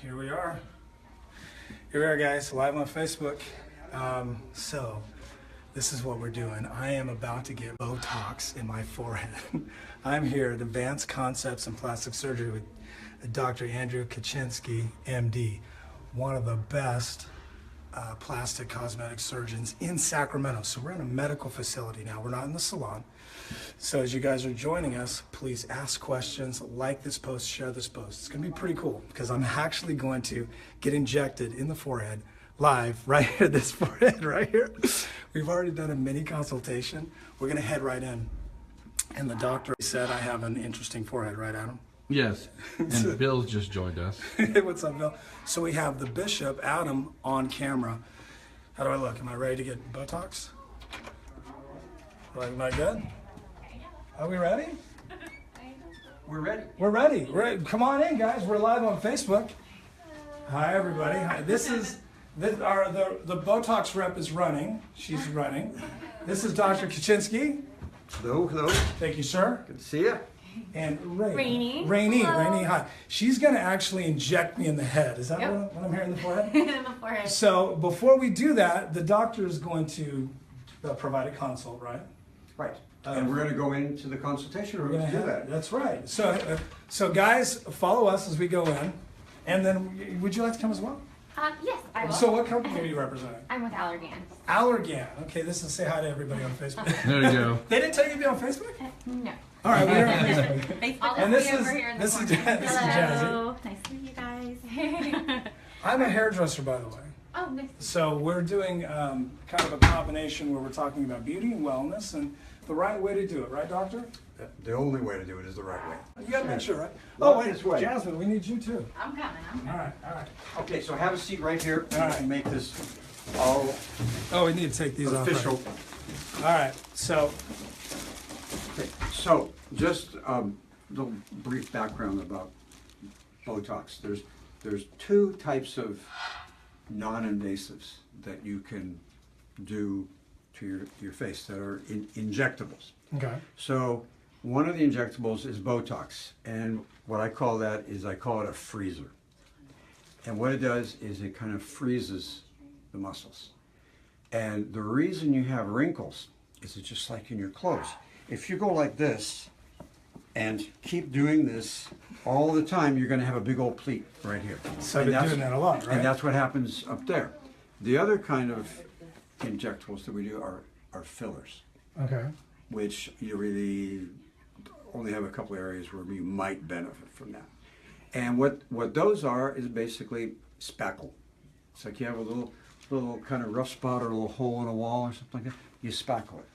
Here we are. Here we are, guys, live on Facebook. So this is what we're doing. I am about to get Botox in my forehead. I'm here at Advanced Concepts and Plastic Surgery with Dr. Andrew Kaczynski, MD, one of the best plastic cosmetic surgeons in Sacramento. So we're in a medical facility now. We're not in the salon. So as you guys are joining us, please ask questions, like this post, share this post. It's going to be pretty cool because I'm actually going to get injected in the forehead live right here, this forehead right here. We've already done a mini consultation. We're going to head right in. And the doctor said I have an interesting forehead, right, Adam? Yes, and Bill's just joined us. Hey, what's up, Bill? So we have the Bishop, Adam, on camera. How do I look? Am I ready to get Botox? Am I good? Are we ready? We're ready. We're ready. Come on in, guys. We're live on Facebook. Hi, everybody. Hi. This is the Botox rep is running. She's running. This is Dr. Kaczynski. Hello, hello. Thank you, sir. Good to see you. And Rainey. Rainey, hi. She's going to actually inject me in the head. Is that what I'm hearing in the forehead? In the forehead. So before we do that, the doctor is going to provide a consult, right? Right. And we're going to go into the consultation room to do that. That's right. So guys, follow us as we go in. And then, would you like to come as well? Yes, I will. So what company are you representing? I'm with Allergan. Allergan. Okay, this is say hi to everybody on Facebook. There you go. They didn't tell you to be on Facebook? No. All right, we're on Facebook. Facebook. And this is Jazzy. Hello. Nice to meet you guys. I'm a hairdresser, by the way. Oh, nice. So we're doing kind of a combination where we're talking about beauty and wellness and the right way to do it, right, doctor? The only way to do it is the right way. You got to make sure, right? Walk Oh, wait, this way. Jasmine, we need you too. I'm coming. All right. Okay, so have a seat right here. All right. And make this all Oh, we need to take these official. off. Right. All right, so Okay, so just a little brief background about Botox. There's two types of non-invasives that you can do to your face that are injectables. okay. So one of the injectables is Botox, and what I call that is I call it a freezer. And what it does is it kind of freezes the muscles. And the reason you have wrinkles is it's just like in your clothes. If you go like this and keep doing this all the time, you're going to have a big old pleat right here. So And they're that's- doing that a lot, right? And that's what happens up there. The other kind of injectables that we do are fillers, Okay. which you really only have a couple areas where you might benefit from that. And what those are is basically spackle. It's like you have a little kind of rough spot or a little hole in a wall or something like that. You spackle it.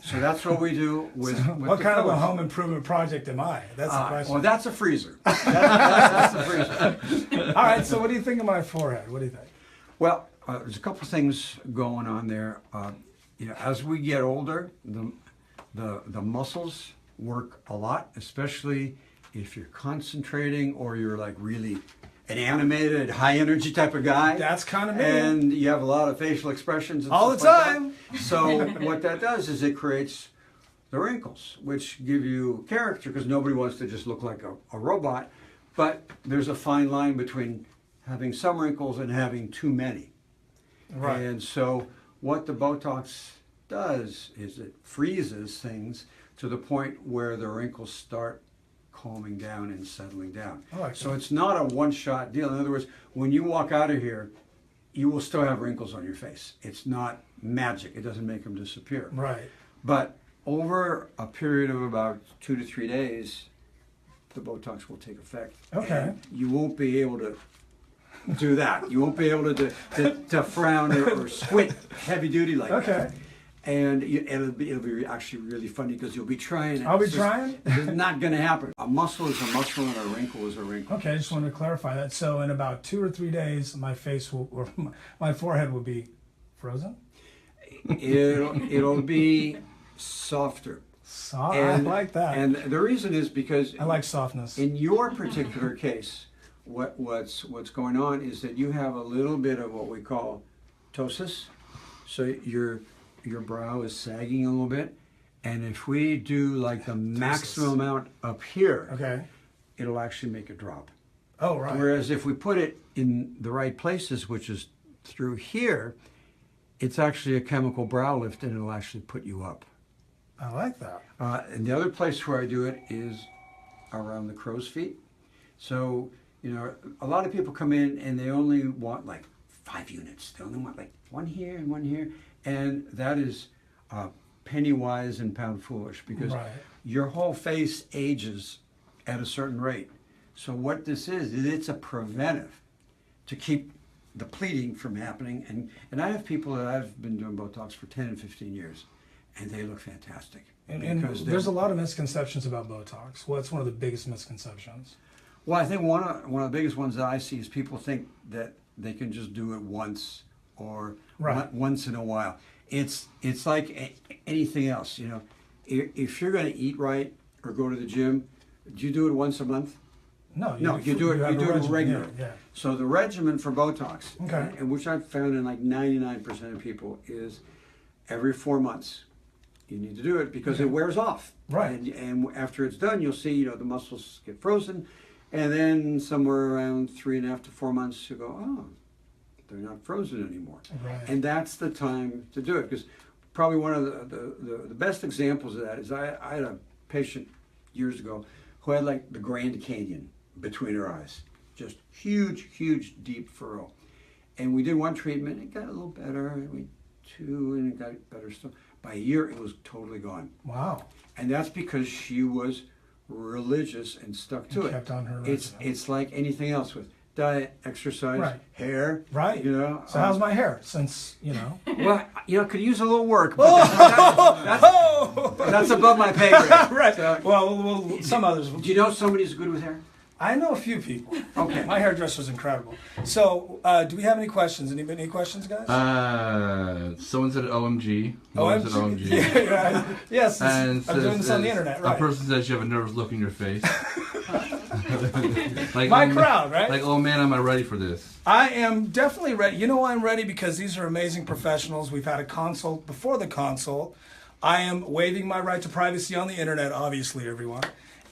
So that's what we do with What the kind of a fillers. home improvement project am I? That's the question. Well, that's a freezer. That's a freezer. All right, so what do you think of my forehead? What do you think? Well, there's a couple things going on there. As we get older, the muscles work a lot, especially if you're concentrating or you're like really an animated, high energy type of guy. That's kind of me. And you have a lot of facial expressions and All the stuff like time. that. So what that does is it creates the wrinkles, which give you character because nobody wants to just look like a robot. But there's a fine line between having some wrinkles and having too many. Right. And so what the Botox does is it freezes things to the point where the wrinkles start calming down and settling down. I like So that. it's not a one-shot deal. In other words, when you walk out of here, you will still have wrinkles on your face. It's not magic. It doesn't make them disappear. Right. But over a period of about 2 to 3 days, the Botox will take effect. Okay. And you won't be able to do that. You won't be able to frown or squint heavy duty like that. Okay. And it'll be actually really funny because you'll be trying it. I'll be It's just- trying? It's not going to happen. A muscle is a muscle and a wrinkle is a wrinkle. Okay, I just wanted to clarify that. So in about 2 or 3 days, my face will, or my forehead will be frozen? It'll be softer. Soft. I like that. And the reason is because I like softness. in your particular case, what's going on is that you have a little bit of what we call ptosis. So your brow is sagging a little bit, and if we do like the maximum amount up here, Okay. it'll actually make it drop. Oh, right. Whereas if we put it in the right places, which is through here, it's actually a chemical brow lift, and it'll actually put you up. I like that. And the other place where I do it is around the crow's feet. So, you know, a lot of people come in and they only want like 5 units. They only want like one here and one here. And that is penny wise and pound foolish, because Right. your whole face ages at a certain rate. So what this is it's a preventive to keep the pleating from happening. And I have people that I've been doing Botox for 10 and 15 years, and they look fantastic. And Because there's a lot of misconceptions about Botox. What's one of the biggest misconceptions? Well, I think one of the biggest ones that I see is people think that they can just do it once or Right. once in a while. It's like anything else, you know. If you're going to eat right or go to the gym, do you do it once a month? No, No, you do it have a regimen, regular. Yeah. So the regimen for Botox, Okay. and which I've found in like 99% of people, is every 4 months. You need to do it because it wears off. Right. And after it's done, you'll see, you know, the muscles get frozen. And then somewhere around 3.5 to 4 months, you go, oh, they're not frozen anymore. Right. And that's the time to do it. Because probably one of the best examples of that is I had a patient years ago who had like the Grand Canyon between her eyes. Just huge, huge, deep furrow. And we did one treatment, it got a little better. We two, and it got better still. By a year, it was totally gone. Wow. And that's because she was religious and stuck to And it. kept on her It's regimen. it's like anything else with diet, exercise, Right. hair. Right. You know. So how's my hair? Since, you know. Well, you know, could use a little work. But that's above my pay grade. Right. So, Well, some others. do you know somebody who's good with hair? I know a few people. Okay. My hairdresser's incredible. So, do we have any questions? Any questions, guys? Someone said OMG. Someone said OMG. Yeah, yes, And I'm doing this on the internet, A right? person says you have a nervous look in your face. Like, My oh, crowd, right? Like, oh man, am I ready for this? I am definitely ready. You know why I'm ready? Because these are amazing professionals. We've had a consult. Before the consult, I am waiving my right to privacy on the internet, obviously, everyone.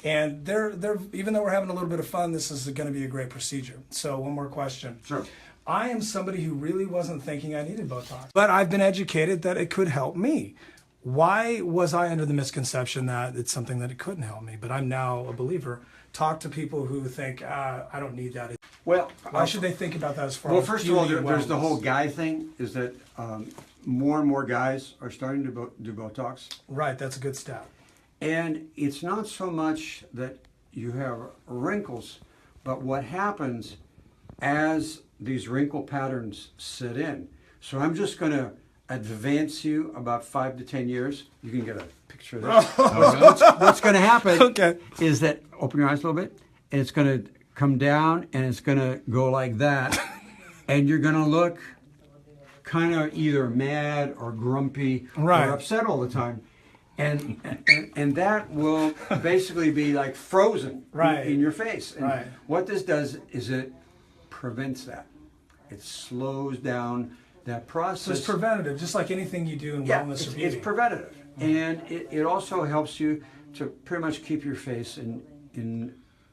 And they're even though we're having a little bit of fun, this is going to be a great procedure. So one more question. Sure. I am somebody who really wasn't thinking I needed Botox, but I've been educated that it could help me. Why was I under the misconception that it's something that it couldn't help me? But I'm now a believer. Talk to people who think, I don't need that. Well, Why should they think about that as far well, as first of all, beauty and there's the wellness? whole guy thing. Is that more and more guys are starting to do Botox, Right, that's a good stat. and it's not so much that you have wrinkles, but what happens as these wrinkle patterns set in. So I'm just going to advance you about 5 to 10 years. You can get a picture of this. What's going to happen Okay. is that, open your eyes a little bit, and it's going to come down and it's going to go like that. And you're going to look kind of either mad or grumpy Right. or upset all the time. And that will basically be like frozen Right. in your face. And Right. what this does is it prevents that. It slows down that process. So it's preventative, just like anything you do in Yeah, wellness or it's beauty. preventative. And it also helps you to pretty much keep your face in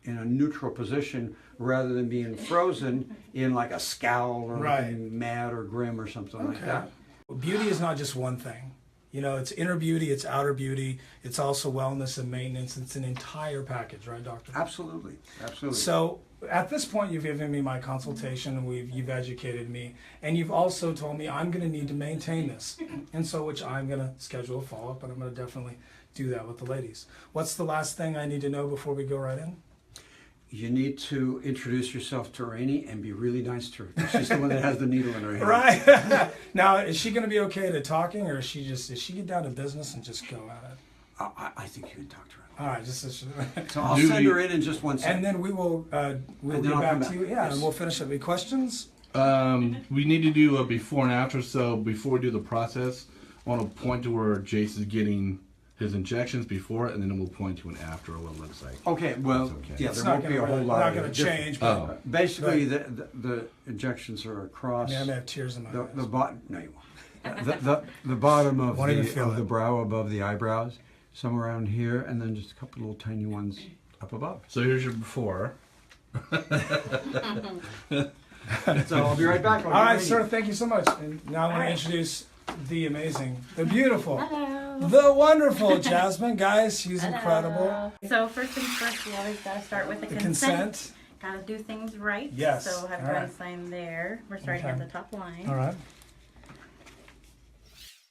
a neutral position rather than being frozen in like a scowl or Right. being mad or grim or something like Okay. that. Beauty is not just one thing. You know, it's inner beauty, it's outer beauty, it's also wellness and maintenance. It's an entire package, right, doctor? Absolutely. Absolutely. So at this point, you've given me my consultation, you've educated me, and you've also told me I'm going to need to maintain this. And so, which I'm going to schedule a follow-up, and I'm going to definitely do that with the ladies. What's the last thing I need to know before we go right in? You need to introduce yourself to Rainey and be really nice to her. She's the one that has the needle in her hand. Right. Now, is she going to be okay to talking, or is she get down to business and just go at it? I think you can talk to her. All right, just So I'll Do send we- her in just one second. and then we will we'll And then get I'll back come to back. you. Yeah, Yes. and we'll finish up. Any questions? We need to do a before and after. So before we do the process, I want to point to where Jace is getting his injections before, and then we'll point to an after what it looks like. Okay, well, okay. yeah, It's there not won't be a gonna whole lot not of going to difference. change. But Oh. Basically, the injections are across I mean, I may have tears in my eyes. the bottom. No, you won't. The bottom of Won't even feel the it. brow above the eyebrows, some around here, and then just a couple little tiny ones up above. So here's your before. So I'll be right back. All right, sir. Thank you so much. And now I want to introduce the amazing, the beautiful, Hello. the wonderful Jasmine. Guys, she's Hello. incredible. So first things first, we always gotta start with the The consent. consent. Gotta do things right. Yes. So have All Brian right. sign there. We're starting Okay. at the top line. All right.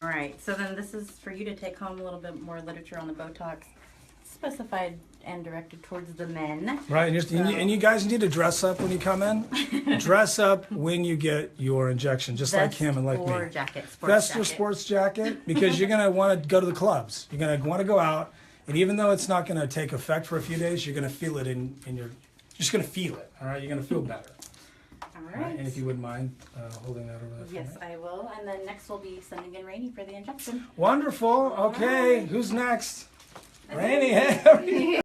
All right. So then this is for you to take home a little bit more literature on the Botox, specified and directed towards the men. Right, and you guys need to dress up when you come in. Dress up when you get your injection, just like Vest him and like or me. jacket, sports Vest jacket. or sports jacket, because you're gonna want to go to the clubs. You're gonna want to go out, and even though it's not gonna take effect for a few days, you're gonna feel it in your. You're just gonna feel it. All right, you're gonna feel better. All All right, right. and if you wouldn't mind holding that over there. for Yes, me. I will. And then next we'll be sending in Rainey for the injection. Wonderful. Okay, who's next? Rainy. Hey.